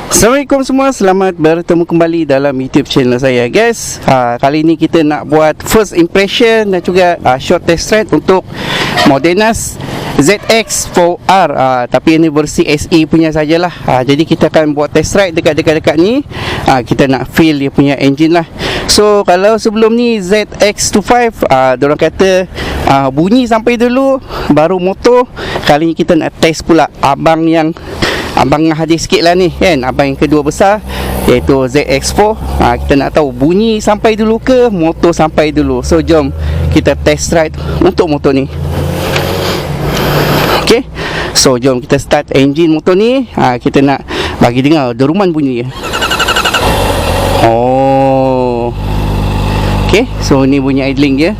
Assalamualaikum semua, selamat bertemu kembali dalam YouTube channel saya guys. Kali ni kita nak buat first impression dan juga short test ride untuk Modenas ZX4R, tapi ini versi SE punya sajalah. Jadi kita akan buat test ride dekat ni. Kita nak feel dia punya engine lah. So kalau sebelum ni ZX25 diorang kata bunyi sampai dulu baru motor. Kali ni kita nak test pula abang hadir sikit lah ni kan, abang yang kedua besar iaitu ZX4. Kita nak tahu bunyi sampai dulu ke motor sampai dulu. So jom kita test ride untuk motor ni. Okay, so jom kita start engine motor ni. Kita nak bagi dengar deruman bunyi dia. Oh, okay, so ni bunyi idling dia.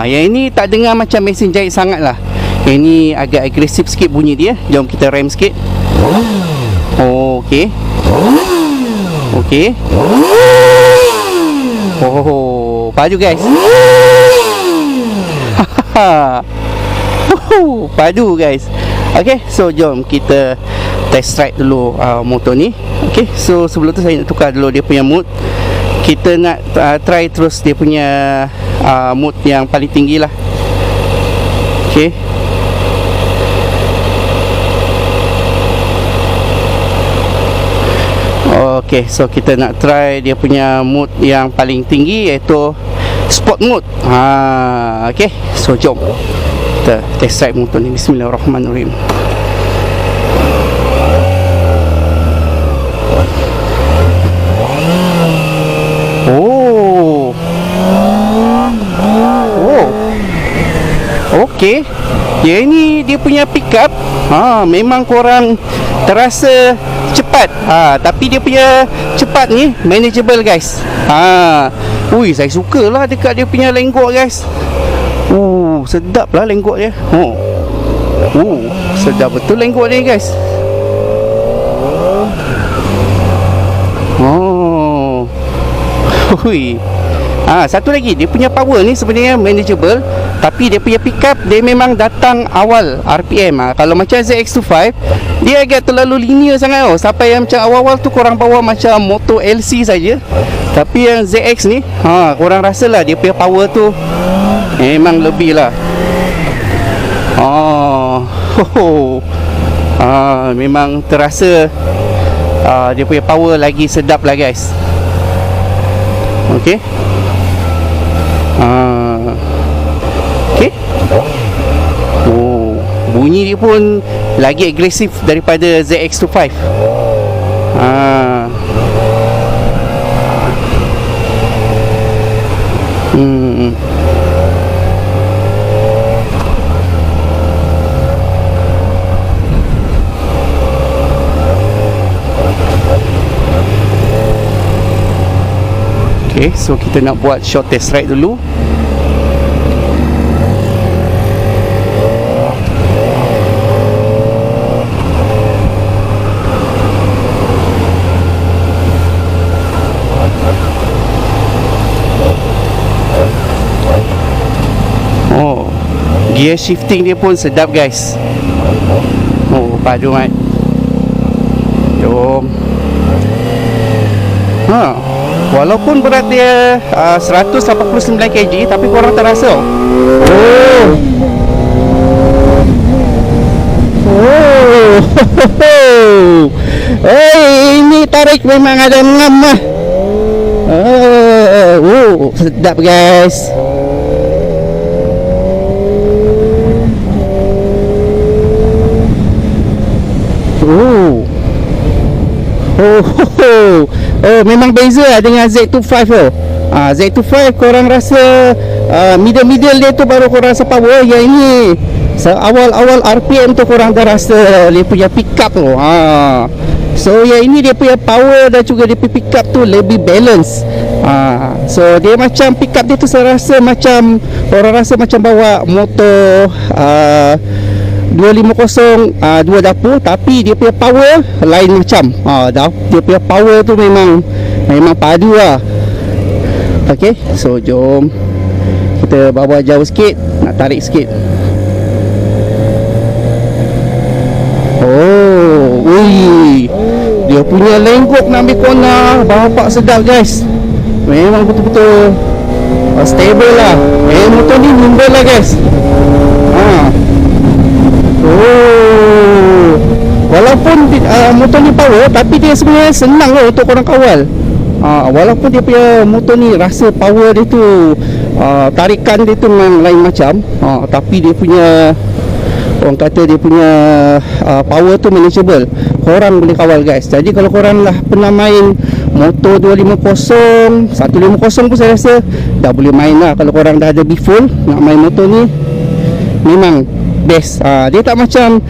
Yang ini tak dengar macam mesin jahit sangat lah. Yang ni agak agresif sikit bunyi dia. Jom kita rem sikit. Oh, okay. Okay. Oh, padu guys. Padu guys. Okay, so jom kita test ride dulu motor ni. Okay, so sebelum tu saya nak tukar dulu dia punya mood. Kita nak try terus dia punya mood yang paling tinggi lah. Okay. Okay, so kita nak try dia punya mood yang paling tinggi iaitu sport mode. Okay, so jom kita test ride motor ni. Bismillahirrahmanirrahim. Okay, ini dia punya pickup. Memang korang terasa cepat. Tapi dia punya cepat ni manageable guys. Ui, saya suka lah dekat dia punya lenggok guys. Sedap lah lenggok dia. Sedap betul lenggok dia guys. Ui. Satu lagi, dia punya power ni sebenarnya manageable, tapi dia punya pickup dia memang datang awal RPM. Kalau macam ZX25 dia agak terlalu linear sangat sampai yang macam awal-awal tu korang bawa macam motor LC saja. Tapi yang ZX ni korang rasalah dia punya power tu memang lebih lah. Memang terasa dia punya power lagi sedap lah guys. Okay. Okay. Bunyi dia pun lagi agresif daripada ZX25. Okay, so kita nak buat short test ride dulu. Gear shifting dia pun sedap guys. Padu mat. Jom. Walaupun berat dia 189 kg, tapi korang tak rasa. Ini tarik memang ada ngam lah. Sedap guys. Memang beza lah dengan Z25 Z25 korang rasa middle dia tu baru korang rasa power. Yang ini awal-awal RPM tu korang dah rasa dia punya pickup tu. So yang ini dia punya power dan juga dia punya pickup tu lebih balance. So dia macam pickup dia tu saya rasa macam korang rasa macam bawa motor 250 dua dapur, tapi dia punya power lain macam. Dia punya power tu memang padu lah. Okay, so jom kita bawa jauh sikit, nak tarik sikit. Dia Dia punya lenggok nak ambil corner, bapak sedap guys. Memang betul-betul stable lah. Motor ni nimble lah guys. Walaupun motor ni power, tapi dia sebenarnya senang lah untuk korang kawal. Walaupun dia punya motor ni rasa power dia tu, tarikan dia tu memang lain macam, tapi dia punya, orang kata dia punya power tu manageable. Korang boleh kawal guys. Jadi kalau korang lah pernah main motor 250, 150 pun saya rasa dah boleh main lah. Kalau korang dah ada B-Full nak main motor ni, memang best. Dia tak macam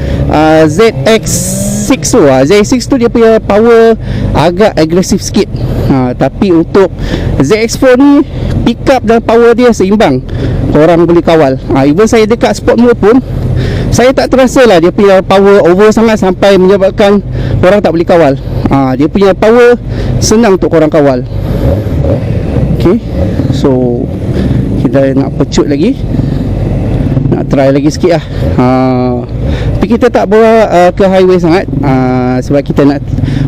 ZX6 tu. ZX6 tu dia punya power agak agresif sikit, tapi untuk ZX4 ni pick up dan power dia seimbang, korang boleh kawal. Even saya dekat sport mode pun saya tak terasa lah dia punya power over sangat sampai menyebabkan korang tak boleh kawal. Dia punya power senang untuk korang kawal. Okay, so kita nak pecut lagi, nak try lagi sikit lah. Tapi kita tak bawa ke highway sangat, sebab kita nak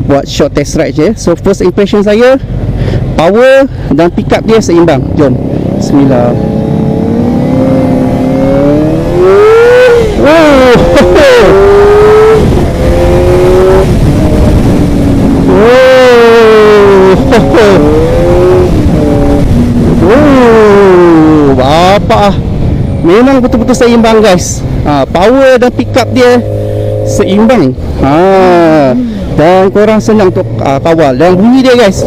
buat short test ride je. So first impression saya, power dan pick up dia seimbang. Jom, bismillah. Bapak, memang betul-betul seimbang guys. Power dan pick up dia seimbang. Dan korang senang untuk kawal. Dan bunyi dia guys,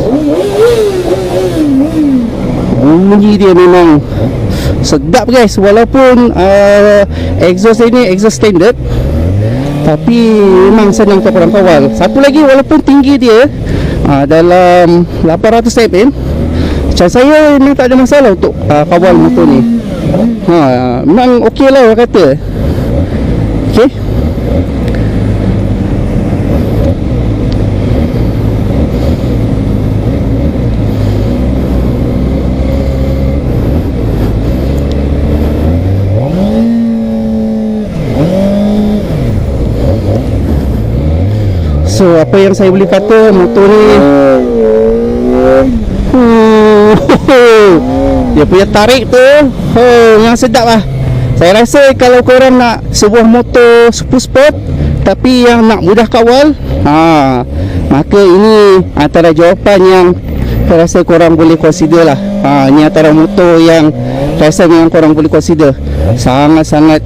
bunyi dia memang sedap guys. Walaupun exhaust ini exhaust standard, tapi memang senang untuk korang kawal. Satu lagi, walaupun tinggi dia dalam 800 cm, macam saya memang tak ada masalah untuk kawal motor ni. Memang okey lah orang kata. Okay, so apa yang saya boleh kata, motor ni dia punya tarik tu yang sedap lah. Saya rasa kalau korang nak sebuah motor super sport tapi yang nak mudah kawal, maka ini antara jawapan yang saya rasa korang boleh consider lah. Ini antara motor yang saya rasa memang korang boleh consider. Sangat-sangat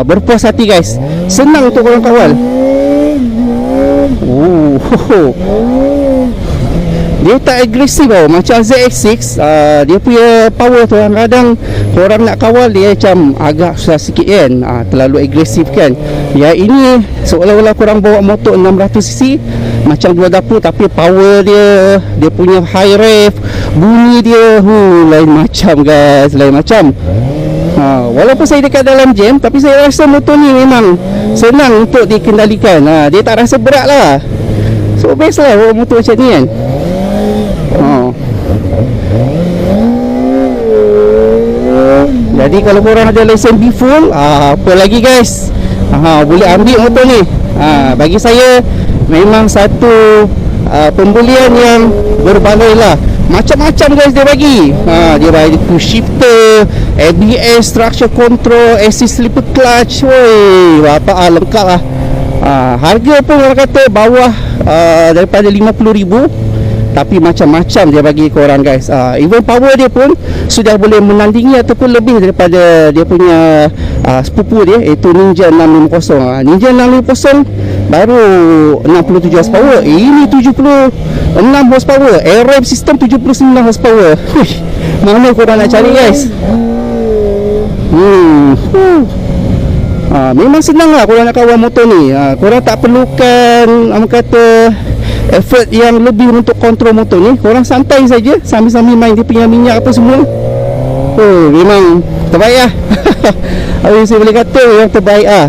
berpuas hati guys. Senang untuk korang kawal. Dia tak agresif tau macam ZX6. Dia punya power tu kadang-kadang korang nak kawal dia macam agak susah sikit kan, terlalu agresif kan. Ya, ini seolah-olah korang bawa motor 600cc macam dua dapur, tapi power dia, dia punya high rev, bunyi dia lain macam guys, lain macam. Walaupun saya dekat dalam jam, tapi saya rasa motor ni memang senang untuk dikendalikan. Dia tak rasa berat lah. So best lah bawa motor macam ni kan. Jadi kalau korang ada lesen B-Full, apa lagi guys, boleh ambil motor ni. Bagi saya memang satu pembelian yang berbaloi lah. Macam-macam guys dia bagi. Dia bagi push shifter, ABS, traction control, assist slipper clutch. Woi, bapak lengkap lah. Harga pun orang kata bawah daripada 50,000, tapi macam-macam dia bagi korang guys. Even power dia pun sudah boleh menandingi ataupun lebih daripada dia punya sepupu dia, iaitu Ninja 650. Ninja 650 baru 67 horsepower, ini 76 horsepower. Air system 79 horsepower. Mana korang nak cari guys? Memang senang lah korang nak kawal motor ni. Korang tak perlukan kata effort yang lebih untuk kontrol motor ni. Korang santai saja sambil-sambil main dia punya minyak apa semua. Memang terbaik lah. Habis saya boleh kata yang terbaik lah.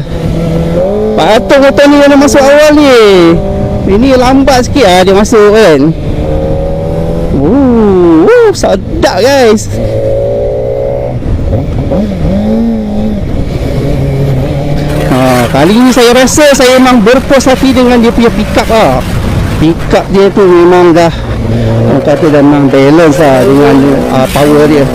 Patut motor ni kena masuk awal ni. Ini lambat sikit lah dia masuk kan. Sedap guys. Kali ni saya rasa saya memang berpuas hati dengan dia punya pick up lah. pick up dia tu memang dah, orang kata dah memang balance lah dengan power dia.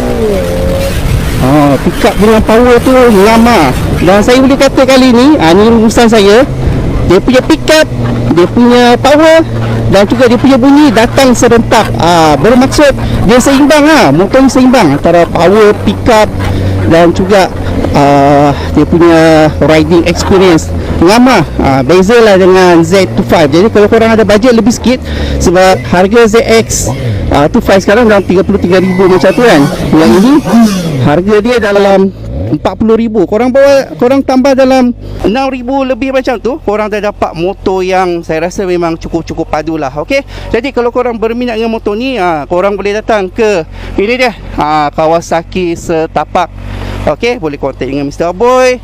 Pick up dengan power tu lama. Dan saya boleh kata kali ni, ni rumusan saya, dia punya pick up, dia punya power dan juga dia punya bunyi datang serentak. Bermaksud dia seimbang motor ni seimbang antara power, pick up dan juga dia punya riding experience. Lama beza lah dengan Z25. Jadi kalau korang ada bajet lebih sikit, sebab harga ZX 25 sekarang dalam 33,000 macam tu kan, yang ini harga dia dalam 40,000. Korang tambah dalam 6,000 lebih macam tu, korang dah dapat motor yang saya rasa memang cukup padu lah. Okey, jadi kalau korang berminat dengan motor ni, korang boleh datang ke ini dia, Kawasaki Setapak. Okey, boleh kontak dengan Mr. Boy.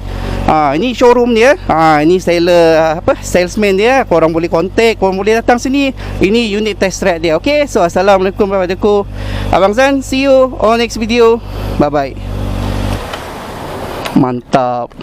Ini showroom dia. Ini salesman dia. Korang boleh kontak, korang boleh datang sini. Ini unit test track dia. Okey, so assalamualaikum warahmatullahi wabarakatuh. Abang Zan, see you on next video. Bye bye. Mantap.